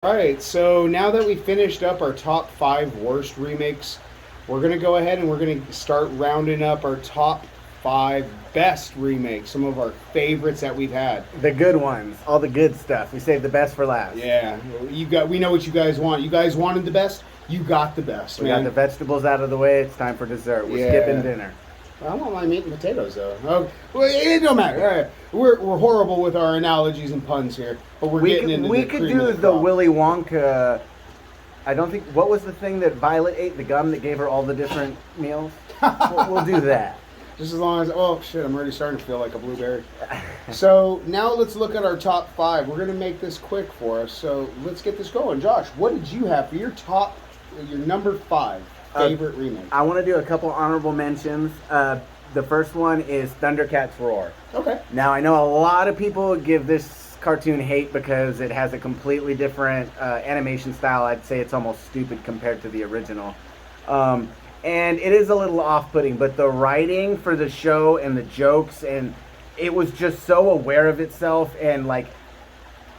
Alright, so now that we finished up our top 5 worst remakes, we're going to go ahead and we're going to start rounding up our top 5 best remakes, some of our favorites that we've had. The good ones, all the good stuff. We saved the best for last. Yeah, we know what you guys want. You guys wanted the best, you got the best, We man. got the vegetables out of the way. It's time for dessert. We're Yeah. skipping dinner. I want my meat and potatoes, though. Oh, well, it don't matter. All right. We're horrible with our analogies and puns here, but we're getting into We the could cream of do the the crop. Willy Wonka. I don't think. What was the thing that Violet ate? The gum that gave her all the different meals? We'll do that. Just as long as, oh shit, I'm already starting to feel like a blueberry. So now let's look at our top 5. We're going to make this quick for us. So let's get this going. Josh, what did you have for your number 5 favorite remake? I want to do a couple honorable mentions. The first one is Thundercats Roar. Okay. Now, I know a lot of people give this cartoon hate because it has a completely different animation style. I'd say it's almost stupid compared to the original. And it is a little off-putting, but the writing for the show and the jokes, and it was just so aware of itself, and like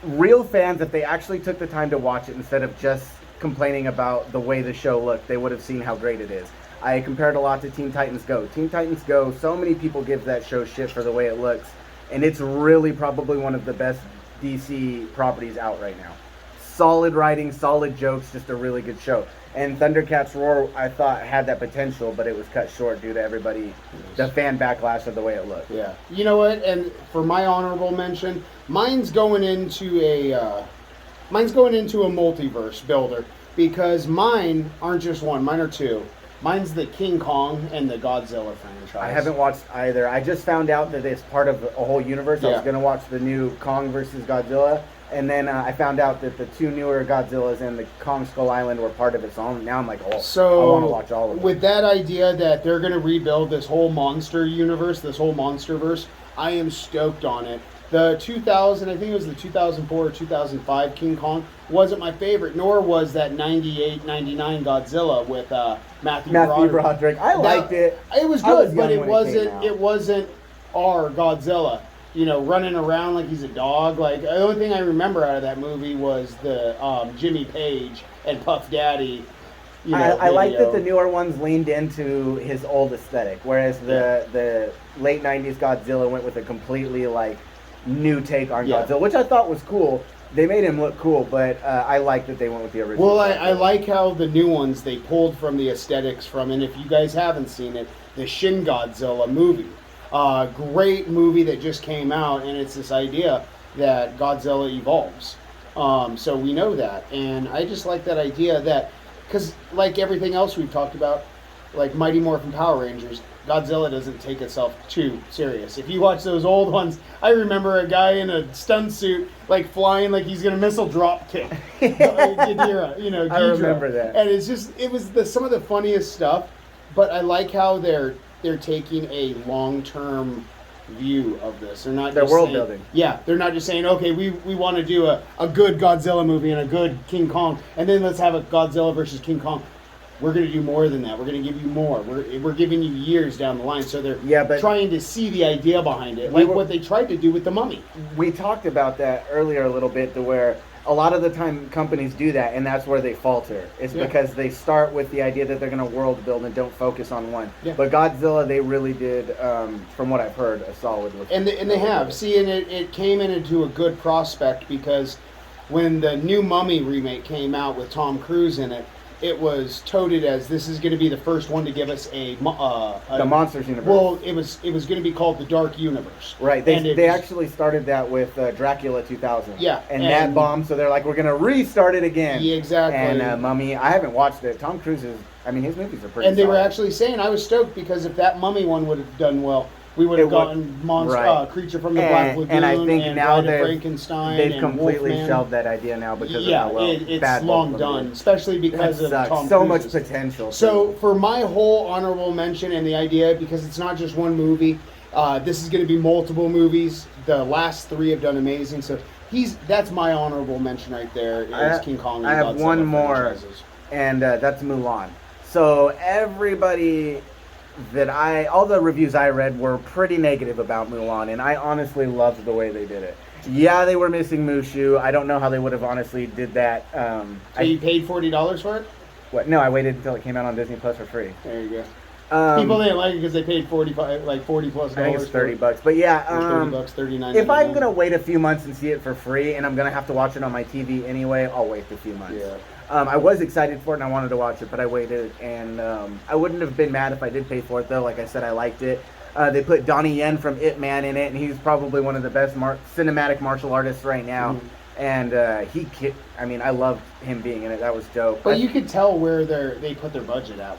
real fans, if they actually took the time to watch it instead of just complaining about the way the show looked, they would have seen how great it is. I compared a lot to Teen Titans Go. Teen Titans Go, so many people give that show shit for the way it looks, and it's really probably one of the best DC properties out right now. Solid writing, solid jokes, just a really good show. And Thundercats Roar, I thought had that potential, but it was cut short due to everybody, the fan backlash of the way it looked. Yeah. You know what? And for my honorable mention, mine's going into a multiverse builder, because mine aren't just one, mine are 2. Mine's the King Kong and the Godzilla franchise. I haven't watched either. I just found out that it's part of a whole universe. I was going to watch the new Kong versus Godzilla, and then I found out that the 2 newer Godzillas and the Kong Skull Island were part of it. So now I'm like, oh, so I want to watch all of them. With that idea that they're going to rebuild this whole monster universe, this whole monsterverse, I am stoked on it. The 2000, I think it was the 2004 or 2005 King Kong, wasn't my favorite, nor was that 98, 99 Godzilla with Matthew Broderick. I liked it. It was I was good, but young when it came out. it wasn't our Godzilla. You know, running around like he's a dog. Like, the only thing I remember out of that movie was the Jimmy Page and Puff Daddy. I like that the newer ones leaned into his old aesthetic, whereas the late 90s Godzilla went with a completely like new take on Godzilla, which I thought was cool. They made him look cool, but I like that they went with the original. Well, I like how the new ones, they pulled from the aesthetics from, and if you guys haven't seen it, the Shin Godzilla movie. Great movie that just came out, and it's this idea that Godzilla evolves. So we know that, and I just like that idea that, because like everything else we've talked about, like Mighty Morphin Power Rangers, Godzilla doesn't take itself too serious. If you watch those old ones, I remember a guy in a stun suit like flying like he's gonna missile drop kick Ghidorah, Ghidorah. I remember that. And it was some of the funniest stuff. But I like how they're taking a long-term view of this. They're world building. Yeah, they're not just saying, okay, we want to do a good Godzilla movie and a good King Kong, and then let's have a Godzilla versus King Kong. We're going to do more than that. We're going to give you more. We're giving you years down the line. So they're trying to see the idea behind it, like what they tried to do with The Mummy. We talked about that earlier a little bit, to where a lot of the time companies do that, and that's where they falter. It's because they start with the idea that they're going to world build and don't focus on one. Yeah. But Godzilla, they really did, from what I've heard, a solid look. And they have. See, and it came into a good prospect, because when the new Mummy remake came out with Tom Cruise in it, it was touted as this is going to be the first one to give us the Monsters universe. Well, it was going to be called the Dark Universe. Right. They actually started that with Dracula 2000. Yeah. And that bombed, so they're like, we're going to restart it again. Yeah, exactly. And Mummy, I haven't watched it. Tom Cruise his movies are pretty And they were solid. actually saying, I was stoked, because if that Mummy one would have done well, we would have gotten Creature from the Black Lagoon, and I think now Frankenstein, they've and completely Wolfman. shelved that idea now because of how well it's long done, especially because of Tom so Cruise's. much potential. So for my whole honorable mention, and the idea, because it's not just one movie, this is going to be multiple movies. The last 3 have done amazing. So that's my honorable mention right there. Is King Kong. And I have Godzilla one more, franchises. and that's Mulan. So everybody all the reviews I read were pretty negative about Mulan, and I honestly loved the way they did it. Yeah, they were missing Mushu. I don't know how they would have honestly did that. So you paid $40 for it? What? No, I waited until it came out on Disney Plus for free. There you go. People didn't like it because they paid 45, like $40 plus. I think it's $30, but yeah, $30, $39. if I'm gonna wait a few months and see it for free, and I'm gonna have to watch it on my TV anyway, I'll wait a few months. Yeah. I was excited for it and I wanted to watch it, but I waited, and I wouldn't have been mad if I did pay for it though. Like I said, I liked it. They put Donnie Yen from Ip Man in it, and he's probably one of the best cinematic martial artists right now. Mm-hmm. And I loved him being in it. That was dope. But you could tell where they put their budget at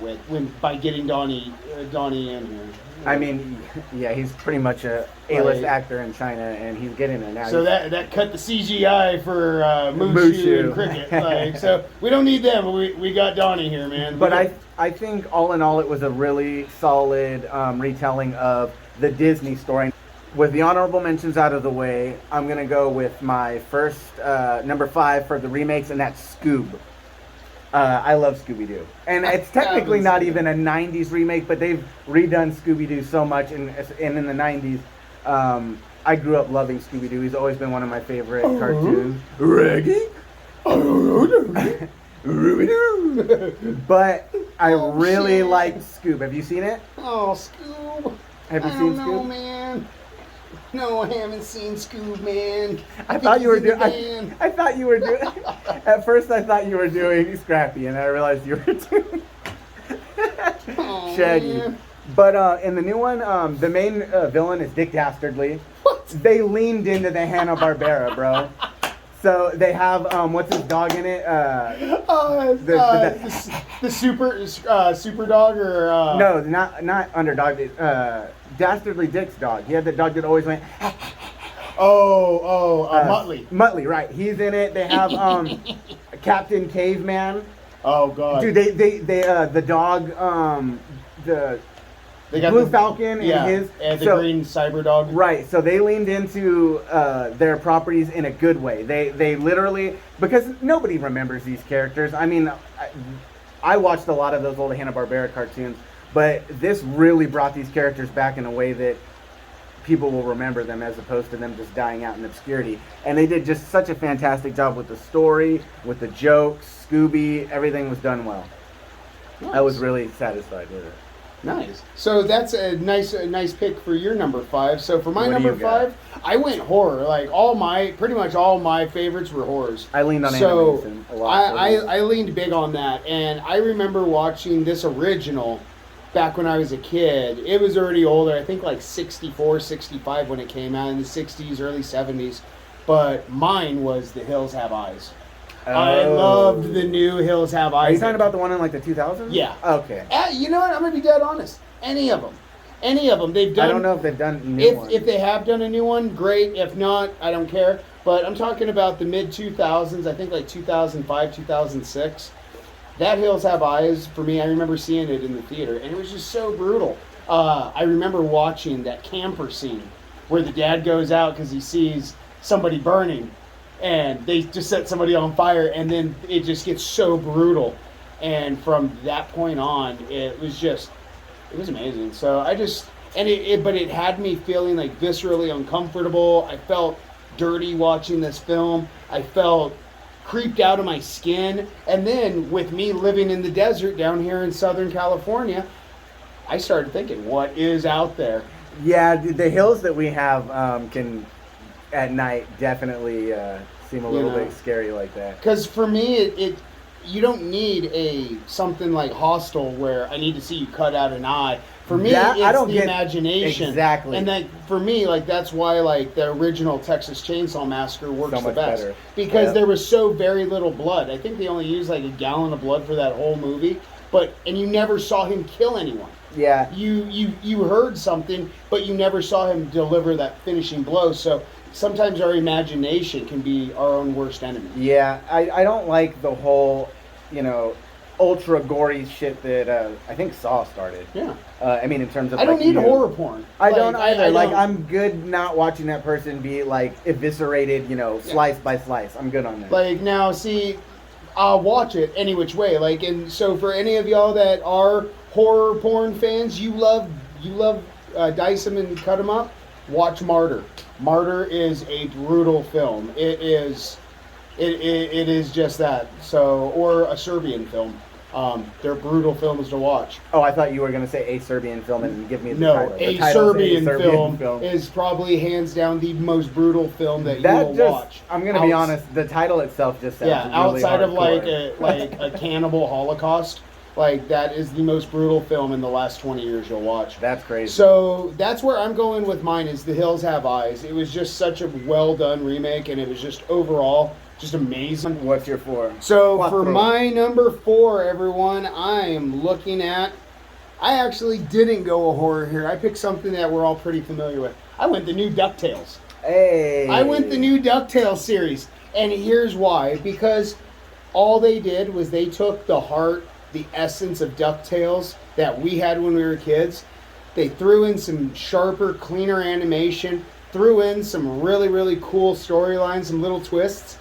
by getting Donnie in here. I mean, yeah, he's pretty much a A-list actor in China, and he's getting there now. So that cut the CGI for Mushu and Cricket. So we don't need them. We got Donnie here, man. But I think all in all, it was a really solid retelling of the Disney story. With the honorable mentions out of the way, I'm going to go with my first number 5 for the remakes, and that's Scoob. I love Scooby-Doo. And it's technically not even a 90s remake, but they've redone Scooby-Doo so much in the 90s. I grew up loving Scooby-Doo. He's always been one of my favorite cartoons. Reggie? But I really liked Scoob. Have you seen it? Oh, Scoob. Have you seen Scoob? No, man. No, I haven't seen Scoob, man. I thought you were doing. I thought you were doing. At first, I thought you were doing Scrappy, and I realized you were doing Shaggy. Man. But in the new one, the main villain is Dick Dastardly. What? They leaned into the Hanna-Barbera, bro. So they have what's his dog in it? The super dog or no, not Underdog. Dastardly Dick's dog. He had the dog that always went. Muttley. Muttley, right? He's in it. They have Captain Caveman. Oh god, dude, they the dog they got Blue Falcon and the green cyber dog. Right, so they leaned into their properties in a good way. They literally, because nobody remembers these characters. I mean, I watched a lot of those old Hanna-Barbera cartoons, but this really brought these characters back in a way that people will remember them as opposed to them just dying out in obscurity. And they did just such a fantastic job with the story, with the jokes, Scooby, everything was done well. Nice. I was really satisfied with it. Nice. So that's a nice pick for your number 5. So for my number 5, I went horror. Like pretty much all my favorites were horrors. I leaned on animation a lot. I leaned big on that, and I remember watching this original back when I was a kid. It was already older. I think like 64, 65 when it came out in the 60s, early 70s. But mine was The Hills Have Eyes. Oh. I loved the new Hills Have Eyes. Are you talking about the one in like the 2000s? Yeah. Okay. You know what? I'm going to be dead honest. Any of them. They've done. I don't know if they've done new ones. If they have done a new one, great. If not, I don't care. But I'm talking about the mid-2000s. I think like 2005, 2006. That Hills Have Eyes, for me, I remember seeing it in the theater. And it was just so brutal. I remember watching that camper scene where the dad goes out because he sees somebody burning. And they just set somebody on fire, and then it just gets so brutal. And from that point on, it was amazing. So but it had me feeling like viscerally uncomfortable. I felt dirty watching this film. I felt creeped out of my skin. And then with me living in the desert down here in Southern California, I started thinking, what is out there? Yeah, the hills that we have can... at night definitely seem a little bit scary like that. Because for me, you don't need something like Hostel where I need to see you cut out an eye. For me, it's the imagination. Exactly. And for me, that's why the original Texas Chainsaw Massacre works so much the best. Better. Because there was so very little blood. I think they only used like a gallon of blood for that whole movie. And you never saw him kill anyone. Yeah. You heard something, but you never saw him deliver that finishing blow. So sometimes our imagination can be our own worst enemy. Yeah, I don't like the whole, ultra gory shit that I think Saw started. Yeah. I mean, in terms of I don't need horror porn. I don't either. I'm good not watching that person be eviscerated, slice by slice. I'm good on that. Now, see, I'll watch it any which way. And so for any of y'all that are horror porn fans, you love dice them and cut them up. Watch Martyr. Martyr is a brutal film. It is just that. So, or a Serbian film. They're brutal films to watch. Oh, I thought you were going to say a Serbian film and give me the No, title. The a title's Serbian film is probably hands down the most brutal film that you will watch. I'm going to be honest. The title itself just sounds really outside of hardcore. like a cannibal holocaust, like that is the most brutal film in the last 20 years you'll watch. That's crazy. So that's where I'm going with mine. Is The Hills Have Eyes. It was just such a well done remake, and it was just overall just amazing. What's your 4? So for my number 4, everyone, I am looking at. I actually didn't go a horror here. I picked something that we're all pretty familiar with. I went the new DuckTales. Hey. I went the new DuckTales series, and here's why. Because all they did was they took the heart, the essence of DuckTales that we had when we were kids. They threw in some sharper, cleaner animation, threw in some really, really cool storylines, some little twists.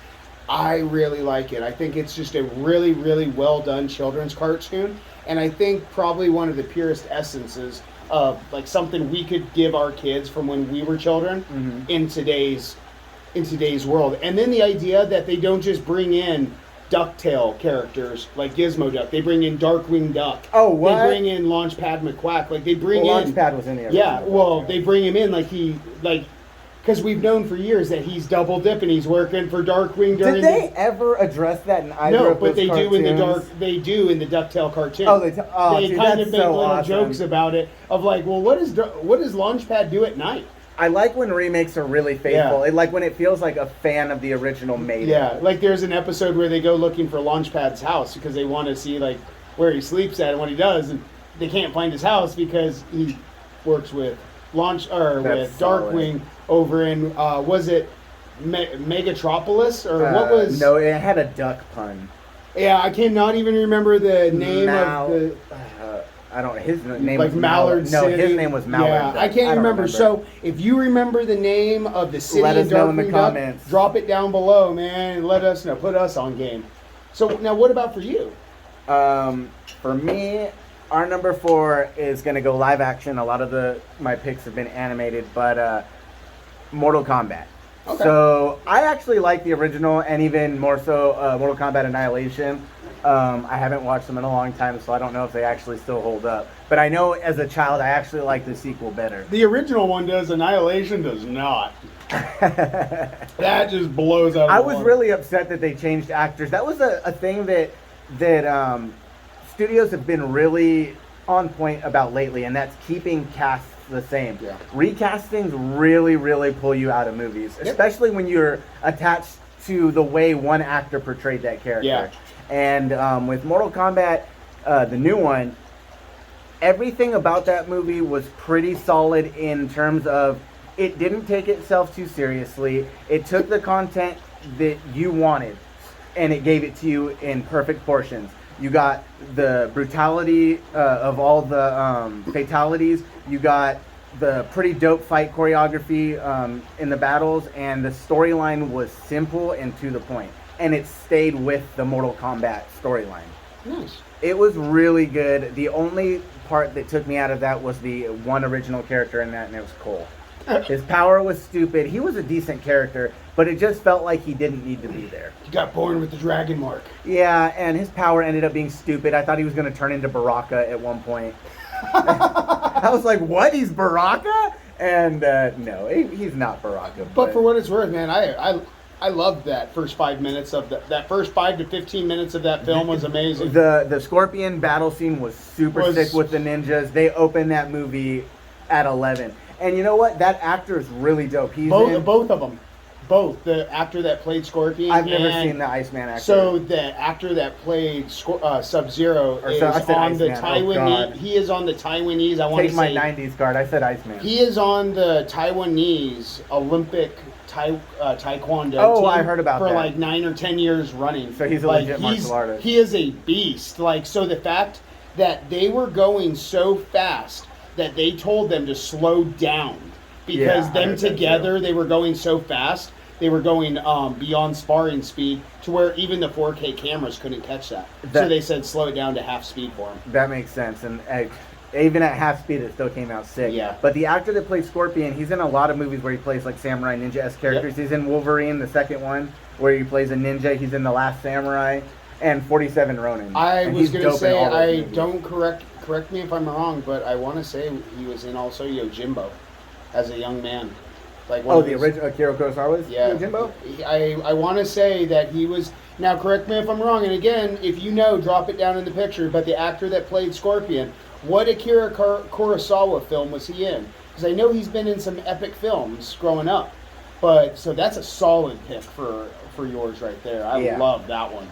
I really like it. I think it's just a really, really well done children's cartoon, and I think probably one of the purest essences of like something we could give our kids from when we were children in today's world. And then the idea that they don't just bring in Ducktail characters like Gizmo Duck. They bring in Darkwing Duck. Oh, what? They bring in Launchpad McQuack. Like they bring in Launchpad was in there. Yeah, well, they bring him in because we've known for years that he's double dipping. He's working for Darkwing during. Did they ever address that in either No, of but those cartoons? They do in the DuckTale cartoon. Oh, they kind that's of make so little awesome. jokes about it of like, well, what does Launchpad do at night? I like when remakes are really faithful. Yeah. It, like when it feels like a fan of the original made it. Yeah, like there's an episode where they go looking for Launchpad's house because they want to see like where he sleeps at and what he does, and they can't find his house because he works with with Darkwing over in was it Megatropolis or what was? No, it had a duck pun. Yeah, I cannot even remember the name of the. I don't. His name like was Mallard City. No, his name was Mallard. Yeah, I can't remember. So if you remember the name of the city let us in know in the Darkwing Duck, comments. drop it down below, man, and let us know. Put us on game. So now, what about for you? For me, our number 4 is going to go live action. A lot of my picks have been animated, but Mortal Kombat. Okay. So I actually like the original, and even more so Mortal Kombat Annihilation. I haven't watched them in a long time, so I don't know if they actually still hold up. But I know as a child, I actually like the sequel better. The original one does. Annihilation does not. That just blows out. I was really upset that they changed actors. That was a thing that studios have been really on point about lately, and that's keeping casts the same. Yeah. Recastings really, really pull you out of movies, especially when you're attached to the way one actor portrayed that character. Yeah. And with Mortal Kombat, the new one, everything about that movie was pretty solid in terms of it didn't take itself too seriously. It took the content that you wanted, and it gave it to you in perfect portions. You got the brutality of all the fatalities. You got the pretty dope fight choreography in the battles, and the storyline was simple and to the point. And it stayed with the Mortal Kombat storyline. Nice. It was really good. The only part that took me out of that was the one original character in that, and it was Cole. His power was stupid. He was a decent character, but it just felt like he didn't need to be there. He got born with the dragon mark. Yeah, and his power ended up being stupid. I thought he was going to turn into Baraka at one point. I was like, what? He's Baraka? And no, he's not Baraka. But for what it's worth, man, I loved that first 5 minutes of that first 5 to 15 minutes of that film was amazing. The Scorpion battle scene was super sick with the ninjas. They opened that movie at 11. And you know what? That actor is really dope. He's both of them. Both. The actor that played Scorpion. I've never seen the Iceman actor. So the actor that played Sub-Zero is on the Taiwanese. He is on the Taiwanese. I want to say. Take my 90s card. I said Iceman. He is on the Taiwanese Olympic Taekwondo team. I heard about that. For that. like 9 or 10 years running. So he's a legit martial artist. He is a beast. Like, so the fact that they were going so fast that they told them to slow down because them together they were going so fast. They were going beyond sparring speed to where even the 4K cameras couldn't catch that. So they said slow it down to half speed for them. That makes sense. And Even at half speed, it still came out sick. Yeah. But the actor that plays Scorpion, he's in a lot of movies where he plays like samurai ninja-esque characters. Yep. He's in Wolverine, the second one, where he plays a ninja. He's in The Last Samurai and 47 Ronin. I And was he's going to dope in say, all those I movies. don't correct me if I'm wrong, but I want to say he was in also Yojimbo as a young man. Like one Oh, of the his- original Akira Kurosawa's Yeah, Yojimbo? I want to say that he was. Now, correct me if I'm wrong, and again, if you know, drop it down in the picture. But the actor that played Scorpion, what Akira Kurosawa film was he in? Because I know he's been in some epic films growing up. But so that's a solid pick for yours right there. I Yeah. love that one.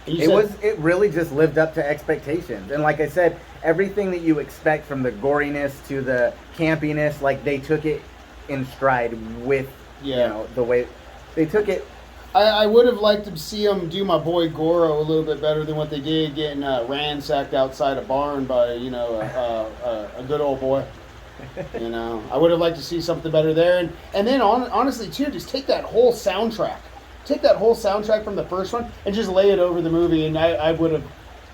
And you It really just lived up to expectations. And like I said, everything that you expect from the goriness to the campiness, like they took it in stride with you know the way they took it. I would have liked to see him do my boy Goro a little bit better than what they did, getting ransacked outside a barn by a good old boy. I would have liked to see something better there, and then honestly too, just take that whole soundtrack from the first one and just lay it over the movie, and I would have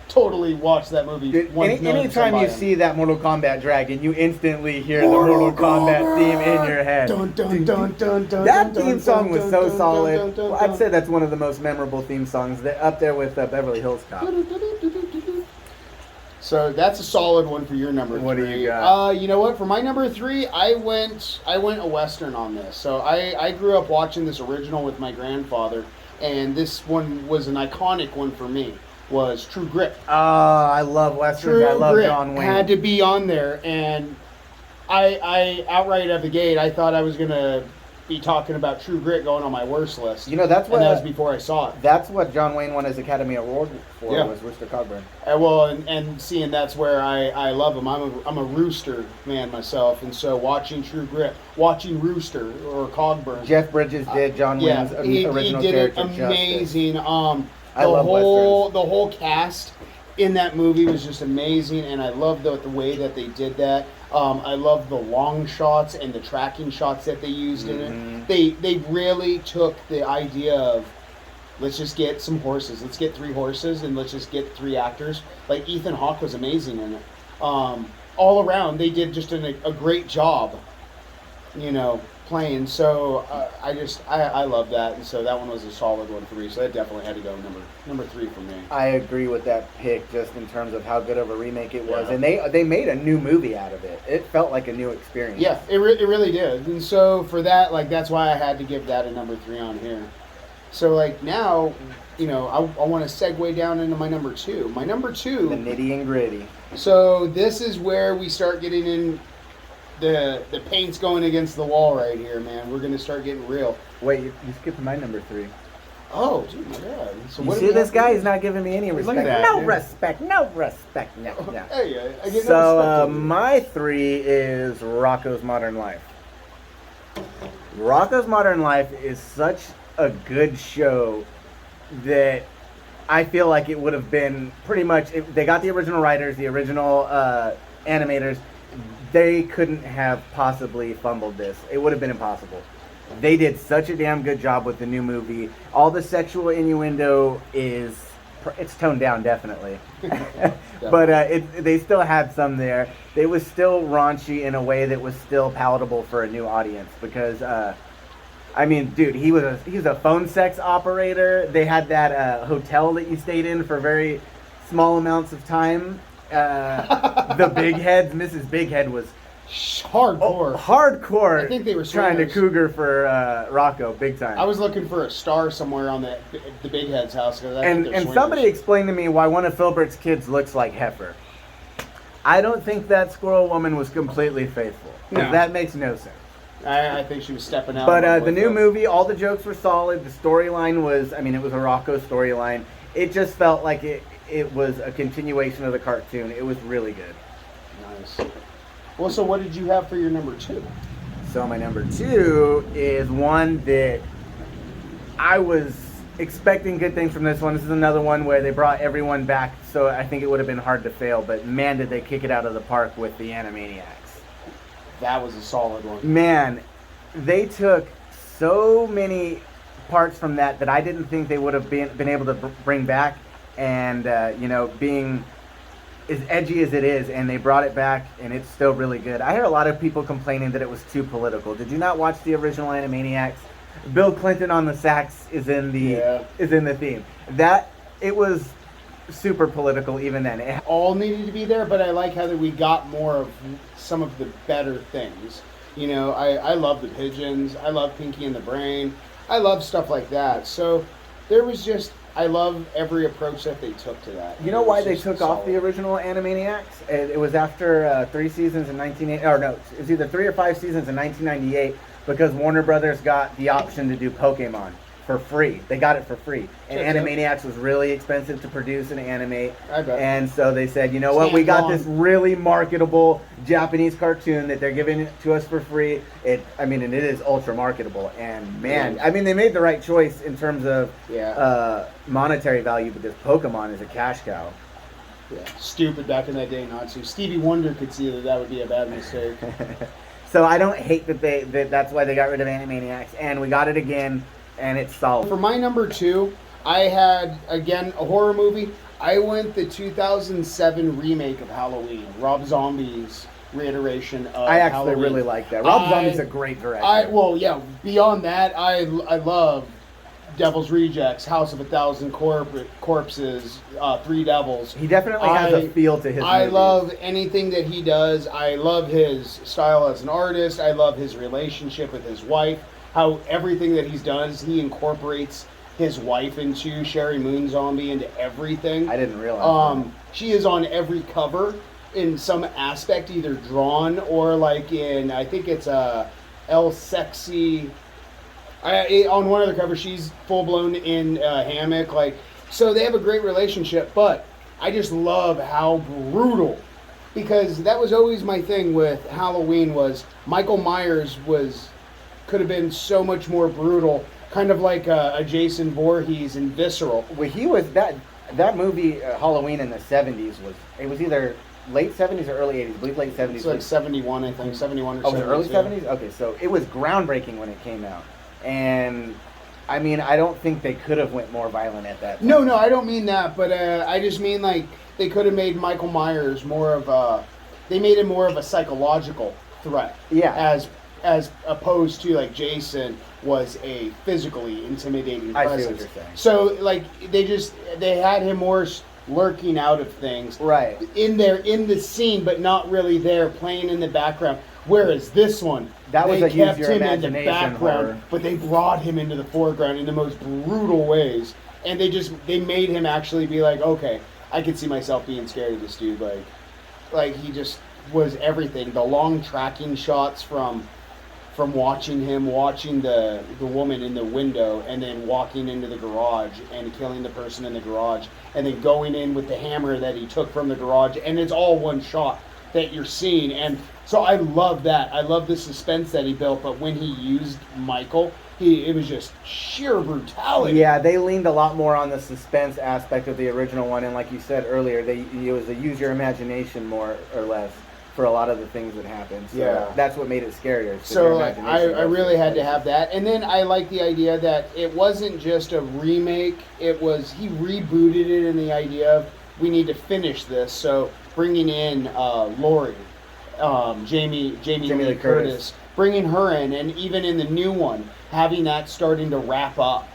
totally watched that movie. Dude, anytime you see that Mortal Kombat dragon, you instantly hear the Mortal Kombat theme in your head. Dun, dun, dun, dun, dun, That dun, theme song was dun, so dun, solid. dun, dun, Well, dun, I'd say that's one of the most memorable theme songs, up there with Beverly Hills Cop. So that's a solid one for your number 3. What do you got? You know what? For my number 3, I went a Western on this. So I grew up watching this original with my grandfather, and this one was an iconic one for me. Was True Grit. I love Westerns. I love John Wayne. Had to be on there, and I outright at the gate, I thought I was gonna be talking about True Grit going on my worst list. You know, that's what and that was before I saw it. That's what John Wayne won his Academy Award for. Yeah. Was Rooster Cogburn. And seeing that's where I love him. I'm a Rooster man myself, and so watching True Grit, watching Rooster or Cogburn. Jeff Bridges did John Wayne's original he did it character amazing. justice. I love Westerns. The whole cast in that movie was just amazing, and I love the way that they did that. I love the long shots and the tracking shots that they used in it. They really took the idea of, let's just get some horses. Let's get 3 horses, and let's just get 3 actors. Like Ethan Hawke was amazing in it. All around, they did just a great job, playing. So I love that, and so that one was a solid one for me. So that definitely had to go number 3 for me. I agree with that pick, just in terms of how good of a remake it was, Yeah. and they made a new movie out of it. It felt like a new experience. Yeah, it really did. And so for that, that's why I had to give that a number 3 on here. So now, I want to segue down into my number 2. My number 2. The nitty and gritty. So this is where we start getting in. The paint's going against the wall right here, man. We're gonna start getting real. Wait, you skipped my number 3. Oh, dude, my God. So You what do see, we this have guy here? is not giving me any respect. that, No dude. respect. No respect. No. Hey, I get no So respect over you. my 3 is Rocko's Modern Life. Rocko's Modern Life is such a good show that I feel like it would have been pretty much, if they got the original writers, the original animators, they couldn't have possibly fumbled this. It would have been impossible. They did such a damn good job with the new movie. All the sexual innuendo it's toned down, definitely. But they still had some there. It was still raunchy in a way that was still palatable for a new audience, because dude, he was a phone sex operator. They had that hotel that you stayed in for very small amounts of time. The Big Heads, Mrs. Big Head was hardcore. Hardcore. I think they were trying to swingers. cougar for Rocco, big time. I was looking for a star somewhere on the Big Head's house. I think they're And swingers. somebody explained to me why one of Filbert's kids looks like Heifer. I don't think that squirrel woman was completely faithful. No. That makes no sense. I think she was stepping out. But the with new movie, all the jokes were solid. The storyline was, it was a Rocco storyline. It just felt like it was a continuation of the cartoon. It was really good. Nice. Well, so what did you have for your number 2? So my number 2 is one that I was expecting good things from this one. This is another one where they brought everyone back, so I think it would have been hard to fail. But man, did they kick it out of the park with the Animaniacs. That was a solid one. Man, they took so many parts from that I didn't think they would have been able to bring back. And, being as edgy as it is, and they brought it back, and it's still really good. I heard a lot of people complaining that it was too political. Did you not watch the original Animaniacs? Bill Clinton on the sax is in the theme. That it was super political even then. It all needed to be there, but I like how that we got more of some of the better things. You know, I love the pigeons. I love Pinky and the Brain. I love stuff like that. So there was just, I love every approach that they took to that. You know why they took off the original Animaniacs? It was after 3 seasons in 1980, or no, it was either 3 or 5 seasons in 1998, because Warner Brothers got the option to do Pokemon for free. They got it for free. And Animaniacs was really expensive to produce and animate. I bet. And so they said, you know what, we got this really marketable Japanese cartoon that they're giving it to us for free. And it is ultra marketable. And man, they made the right choice in terms of monetary value, because Pokemon is a cash cow. Yeah, stupid back in that day not to. Stevie Wonder could see that would be a bad mistake. So I don't hate that that's why they got rid of Animaniacs. And we got it again. And it's solid. For my number 2, I had, again, a horror movie. I went the 2007 remake of Halloween, Rob Zombie's reiteration of I actually Halloween. really like that. Rob Zombie's a great director. Beyond that, I love Devil's Rejects, House of a Thousand Corpses, Three Devils. He definitely has a feel to his movies. love anything that he does. I love his style as an artist. I love his relationship with his wife. How everything that he's done is he incorporates his wife into Sherry Moon Zombie into everything. I didn't realize that. She is on every cover in some aspect, either drawn or like in, I think it's El Sexy. On one of the covers, she's full blown in a hammock. So they have a great relationship, but I just love how brutal, because that was always my thing with Halloween was Michael Myers could have been so much more brutal, kind of like a Jason Voorhees in Visceral. Well, he was that movie Halloween in the 70s was either late 70s or early 80s. I believe late 70s. It's like 71, I think, 71 or 70. Oh, was it early 70s? Okay, so it was groundbreaking when it came out, and I don't think they could have went more violent at that time. No, I don't mean that, but I just mean like they could have made Michael Myers they made him more of a psychological threat. Yeah. As opposed to like Jason was a physically intimidating presence. I see what you're saying. So they had him more lurking out of things. Right. In the scene, but not really there, playing in the background. Whereas this one, they kept him in the background, horror. But they brought him into the foreground in the most brutal ways. And they made him actually be like, okay, I could see myself being scared of this dude. Like he just was everything. The long tracking shots from watching the woman in the window, and then walking into the garage and killing the person in the garage, and then going in with the hammer that he took from the garage, and it's all one shot that you're seeing. And so I love that. I love the suspense that he built, but when he used Michael, it was just sheer brutality. Yeah, they leaned a lot more on the suspense aspect of the original one, and like you said earlier, it was a use your imagination more or less for a lot of the things that happened. So that's what made it scarier. So I really had to have that. And then I like the idea that it wasn't just a remake. He rebooted it in the idea of we need to finish this. So bringing in Laurie, Jamie Lee Curtis, bringing her in, and even in the new one, having that starting to wrap up.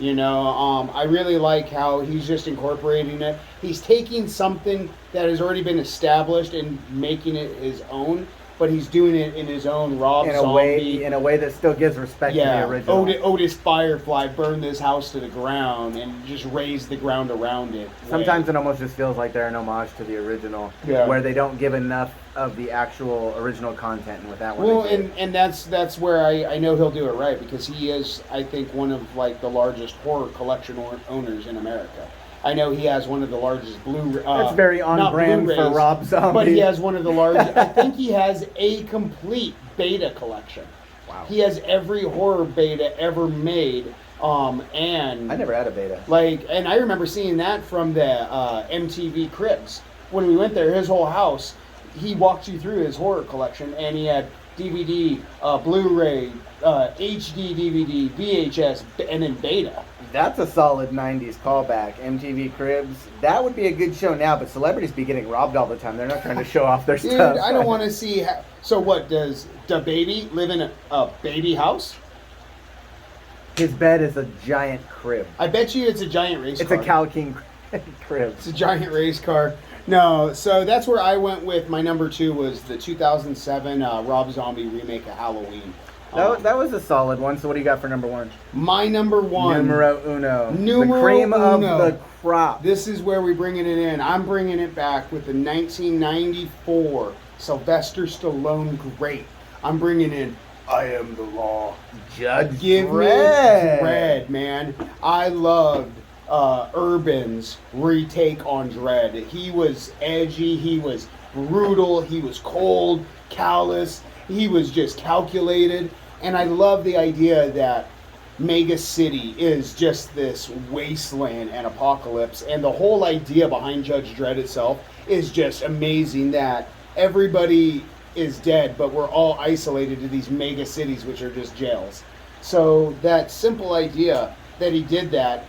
I really like how he's just incorporating it. He's taking something that has already been established and making it his own, but he's doing it in his own Rob Zombie. In a way that still gives respect to the original. Otis Firefly burned this house to the ground and just raised the ground around it. Sometimes it almost just feels like they're an homage to the original, where they don't give enough of the actual original content. And with that one, well, and that's where I know he'll do it right, because he is, I think, one of the largest horror collection owners in America. I know he has one of the largest that's very on brand for Rob Zombie. But he has one of the largest. I think he has a complete beta collection. Wow. He has every horror beta ever made. And I never had a beta. And I remember seeing that from the MTV Cribs when we went there. His whole house, he walked you through his horror collection, and he had DVD, Blu-ray, HD DVD, VHS, and then Beta. That's a solid 90s callback. MTV Cribs. That would be a good show now, but celebrities be getting robbed all the time. They're not trying to show off their Dude, stuff. I don't want to see... So what, does the baby live in a baby house? His bed is a giant crib. I bet you it's a giant race It's car. a Cal King crib. It's a giant race car. No, so that's where I went with my number 2 was the 2007 Rob Zombie remake of Halloween. That was a solid one. So what do you got for number 1? My number 1. Numero uno. Numero the cream uno. of the crop. This is where we're bringing it in. I'm bringing it back with the 1994 Sylvester Stallone great. I'm bringing in I Am the Law. Judge Give Dredd. me Dredd, man. I loved Urban's retake on Dredd. He was edgy, he was brutal, he was cold, callous, he was just calculated. And I love the idea that Mega City is just this wasteland and apocalypse. And the whole idea behind Judge Dredd itself is just amazing, that everybody is dead, but we're all isolated to these mega cities, which are just jails. So that simple idea that he did that,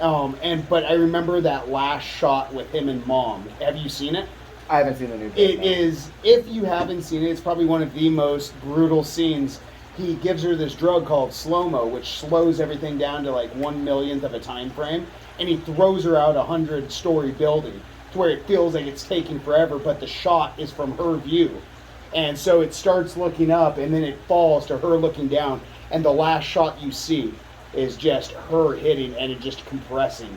but I remember that last shot with him and Mom. Have you seen it? I haven't seen the new. It is, if you haven't seen it, it's probably one of the most brutal scenes. He gives her this drug called slow-mo, which slows everything down to like 1/1,000,000th of a time frame, and he throws her out a 100-story building to where it feels like it's taking forever, but the shot is from her view. And so it starts looking up, and then it falls to her looking down, and the last shot you see is just her hitting and it just compressing.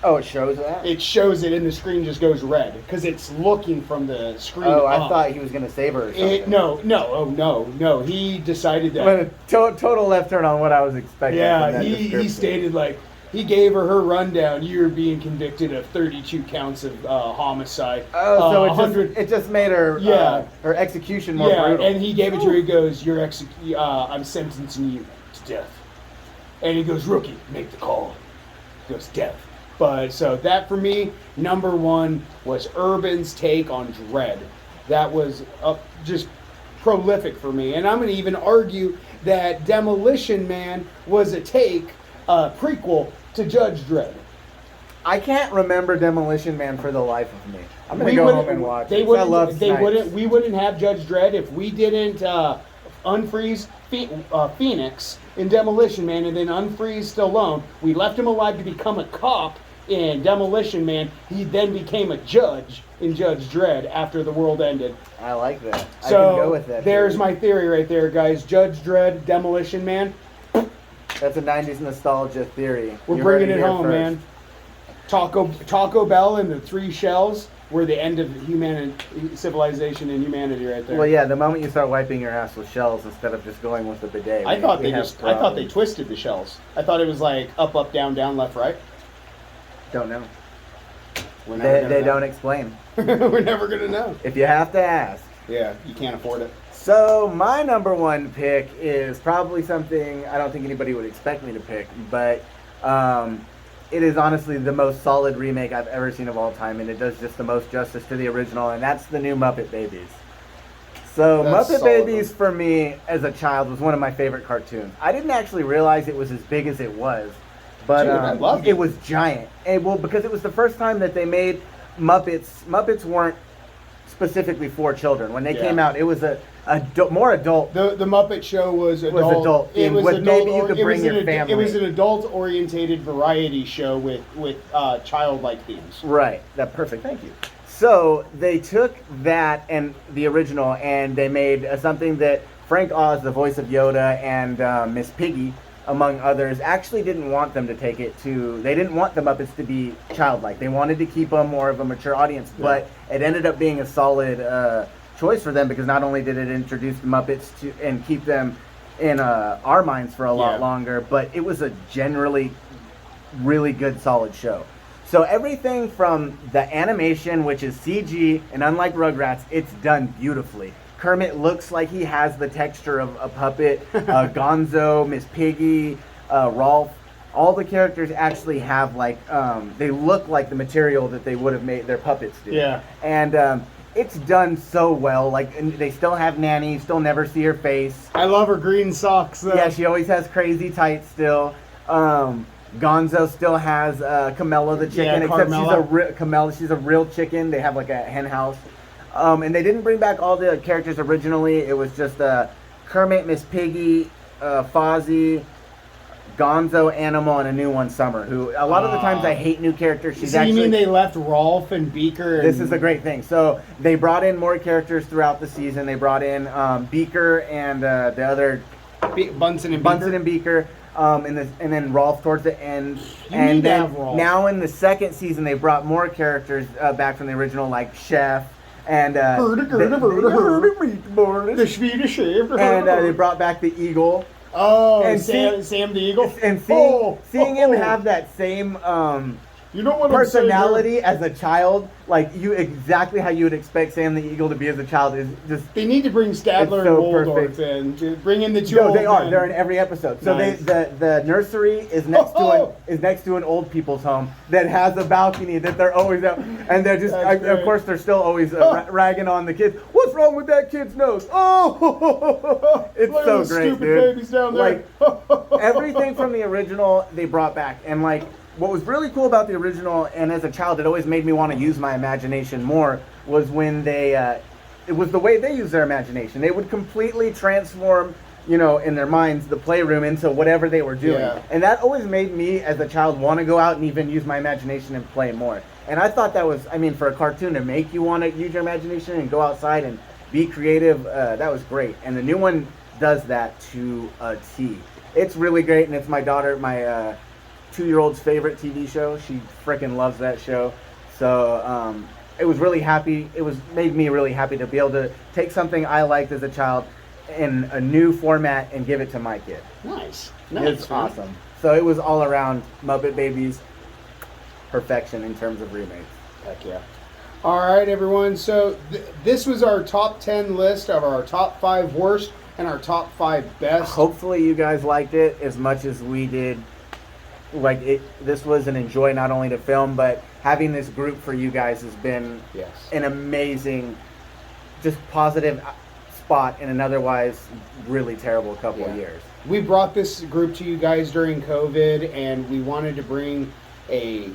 Oh, it shows that? It shows it, and the screen just goes red because it's looking from the screen. Oh, I up. thought he was going to save her or something. No. He decided that. I mean, total left turn on what I was expecting. Yeah, from that he description. stated like, he gave her rundown. You're being convicted of 32 counts of homicide. Oh, so 100. it just made her her execution more brutal. And he gave it to her. He goes, I'm sentencing you to death. And he goes, rookie, make the call. He goes, death. But so that for me, number 1 was Urban's take on Dredd. That was just prolific for me. And I'm going to even argue that Demolition Man was a prequel to Judge Dredd. I can't remember Demolition Man for the life of me. I'm going to go home and watch it. I love Snipes. We wouldn't have Judge Dredd if we didn't unfreeze Phoenix in Demolition Man and then unfreeze Stallone. We left him alive to become a cop in Demolition Man. He then became a judge in Judge Dredd after the world ended. I like that. So I can go with that. There's my theory right there, guys. Judge Dredd, Demolition Man. That's a 90s nostalgia theory. We're bringing it home, man. Taco Bell and the 3 shells were the end of civilization and humanity right there. Well, yeah, the moment you start wiping your ass with shells instead of just going with the bidet. I thought they twisted the shells. I thought it was like up, down, left, right. Don't know. They don't explain. We're never gonna know. If you have to ask. Yeah, you can't afford it. So my number 1 pick is probably something I don't think anybody would expect me to pick, but it is honestly the most solid remake I've ever seen of all time, and it does just the most justice to the original, and that's the new Muppet Babies. So That's Muppet solid. Babies for me as a child was one of my favorite cartoons. I didn't actually realize it was as big as it was, but Dude, I loved it. it was giant. And well, because it was the first time that they made Muppets. Muppets weren't specifically for children. When they came out, it was more adult. The Muppet Show was adult. It was adult. Maybe you could bring your family. It was an adult-orientated variety show with childlike themes. Right. That perfect. Thank you. So they took that and the original, and they made something that Frank Oz, the voice of Yoda, and Miss Piggy, among others, actually didn't want them to take it to. They didn't want the Muppets to be childlike. They wanted to keep them more of a mature audience, but it ended up being a solid choice for them because not only did it introduce the Muppets to and keep them in our minds for a lot longer, but it was a generally really good, solid show. So everything from the animation, which is CG, and unlike Rugrats, it's done beautifully. Kermit looks like he has the texture of a puppet. Gonzo, Miss Piggy, Rolf, all the characters actually have they look like the material that they would have made their puppets do. Yeah. And it's done so well. Like, and they still have Nanny. You still never see her face. I love her green socks, though. Yeah, she always has crazy tights still. Gonzo still has Camilla the chicken, except she's a real chicken. They have like a hen house. And they didn't bring back all the characters originally. It was just Kermit, Miss Piggy, Fozzie, Gonzo, Animal, and a new one, Summer, who a lot of the times I hate new characters. So you mean they left Rolf and Beaker? This is a great thing. So they brought in more characters throughout the season. They brought in Beaker and the other... Bunsen and Beaker. And then Rolf towards the end. And then now in the second season, they brought more characters back from the original, like Chef. And the Swedish Chef. And they brought back the Eagle. Oh, and Sam the Eagle. And seeing him have that same you know what personality as a child, like exactly how you would expect Sam the Eagle to be as a child, is just. They need to bring Stadler and Waldorf in to bring in the two. No, they are. They're in every episode. So nice. The nursery is next to an old people's home that has a balcony that they're always out, and they're just of course they're still always ragging on the kids. What's wrong with that kid's nose? Oh, it's look so at great, stupid dude. Babies down there. Like everything from the original they brought back, and like. What was really cool about the original, and as a child, it always made me want to use my imagination more, was when they, it was the way they used their imagination. They would completely transform, in their minds, the playroom into whatever they were doing. Yeah. And that always made me, as a child, want to go out and even use my imagination and play more. And I thought that was, for a cartoon to make you want to use your imagination and go outside and be creative, that was great. And the new one does that to a T. It's really great, and it's my 2-year-old's favorite TV show. She freaking loves that show. So it was really happy. It made me really happy to be able to take something I liked as a child in a new format and give it to my kid. Nice. It's awesome. So it was all around Muppet Babies perfection in terms of remakes. Heck yeah. All right, everyone. So this was our top 10 list of our top 5 worst and our top 5 best. Hopefully you guys liked it as much as we did. This was an enjoy not only to film, but having this group for you guys has been an amazing, just positive spot in an otherwise really terrible couple of years. We brought this group to you guys during COVID, and we wanted to bring a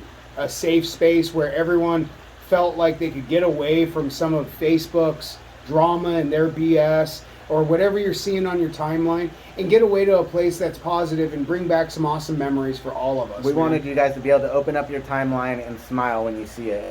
safe space where everyone felt like they could get away from some of Facebook's drama and their BS or whatever you're seeing on your timeline, and get away to a place that's positive and bring back some awesome memories for all of us. We wanted you guys to be able to open up your timeline and smile when you see it.